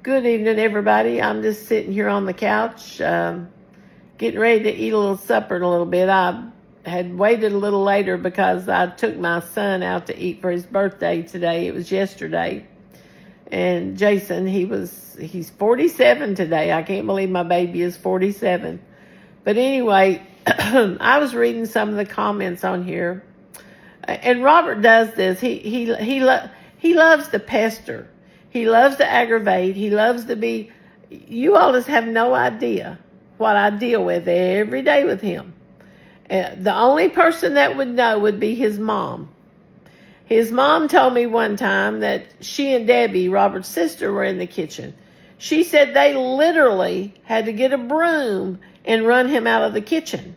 Good evening, everybody. I'm just sitting here on the couch, getting ready to eat a little supper in a little bit. I had waited a little later because I took my son out to eat for his birthday today. It was yesterday. And Jason, he's 47 today. I can't believe my baby is 47. But anyway, I was reading some of the comments on here. And Robert does this. He loves to pester. He loves to aggravate. He loves to be... You all just have no idea what I deal with every day with him. The only person that would know would be his mom. His mom told me one time that she and Debbie, Robert's sister, were in the kitchen. She said they literally had to get a broom and run him out of the kitchen.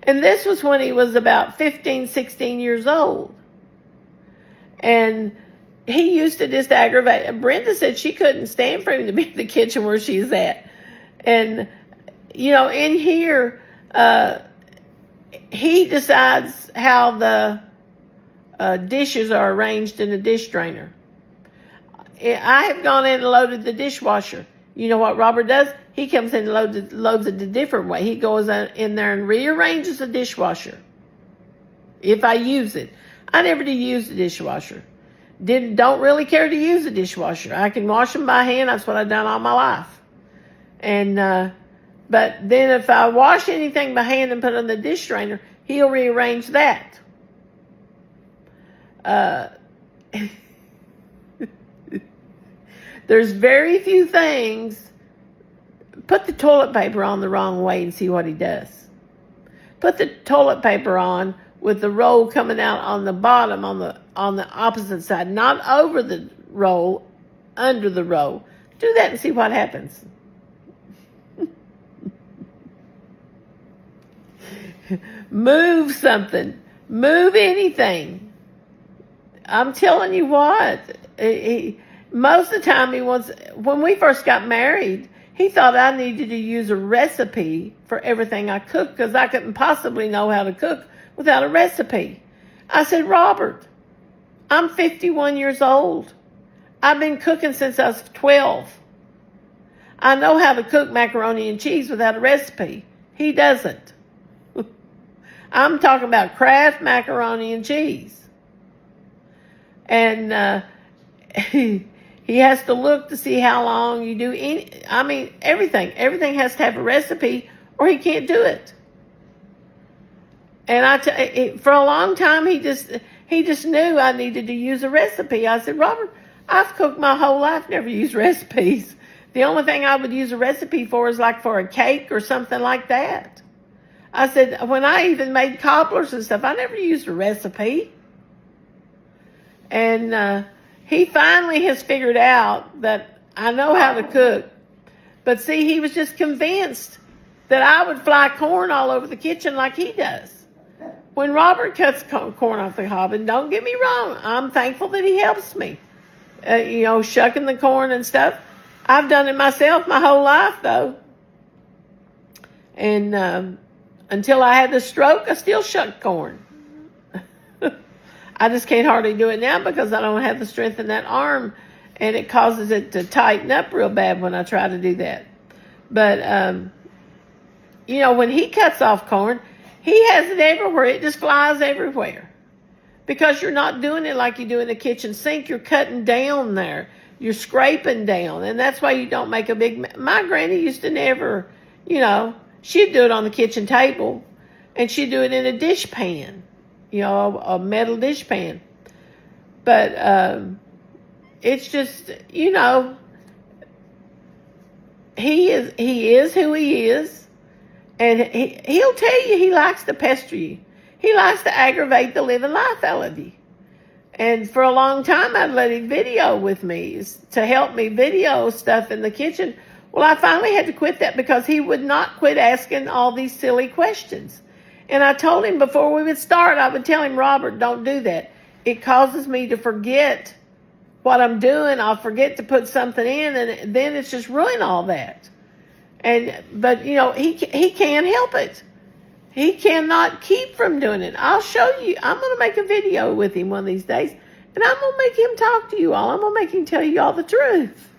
And this was when he was about 15, 16 years old. And he used to just aggravate. Brenda said she couldn't stand for him to be in the kitchen where she's at. And, you know, in here, he decides how the dishes are arranged in the dish drainer. I have gone in and loaded the dishwasher. You know what Robert does? He comes in and loads it a different way. He goes in there and rearranges the dishwasher. If I use it. I never do use the dishwasher. Don't really care to use the dishwasher. I can wash them by hand. That's what I've done all my life. And but then if I wash anything by hand and put it in the dish drainer, he'll rearrange that. There's very few things. Put the toilet paper on the wrong way and see what he does. Put the toilet paper on with the roll coming out on the bottom, on the opposite side, not over the roll, under the roll. Do that and see what happens. Move something. Move anything. I'm telling you what. Most of the time when we first got married, he thought I needed to use a recipe for everything I cooked because I couldn't possibly know how to cook without a recipe. I said, Robert, I'm 51 years old. I've been cooking since I was 12. I know how to cook macaroni and cheese without a recipe. He doesn't. I'm talking about Kraft macaroni and cheese. And he has to look to see how long you do everything. Everything has to have a recipe or he can't do it. And for a long time, he just knew I needed to use a recipe. I said, Robert, I've cooked my whole life, never used recipes. The only thing I would use a recipe for is like for a cake or something like that. I said, when I even made cobblers and stuff, I never used a recipe. And he finally has figured out that I know how to cook. But see, he was just convinced that I would fly corn all over the kitchen like he does. When Robert cuts corn off the cob, and don't get me wrong, I'm thankful that he helps me. Shucking the corn and stuff. I've done it myself my whole life, though. And until I had the stroke, I still shucked corn. I just can't hardly do it now because I don't have the strength in that arm, and it causes it to tighten up real bad when I try to do that. But, when he cuts off corn, he has it everywhere. It just flies everywhere. Because you're not doing it like you do in the kitchen sink. You're cutting down there. You're scraping down. And that's why you don't make a big... My granny used to never, she'd do it on the kitchen table. And she'd do it in a dish pan. A metal dish pan. But it's just, he is who he is. And he'll tell you he likes to pester you. He likes to aggravate the living life out of you. And for a long time, I'd let him video with me to help me video stuff in the kitchen. Well, I finally had to quit that because he would not quit asking all these silly questions. And I told him before we would start, I would tell him, Robert, don't do that. It causes me to forget what I'm doing. I'll forget to put something in, and then it's just ruin all that. But he can't help it. He cannot keep from doing it. I'll show you. I'm going to make a video with him one of these days, and I'm going to make him talk to you all. I'm going to make him tell you all the truth.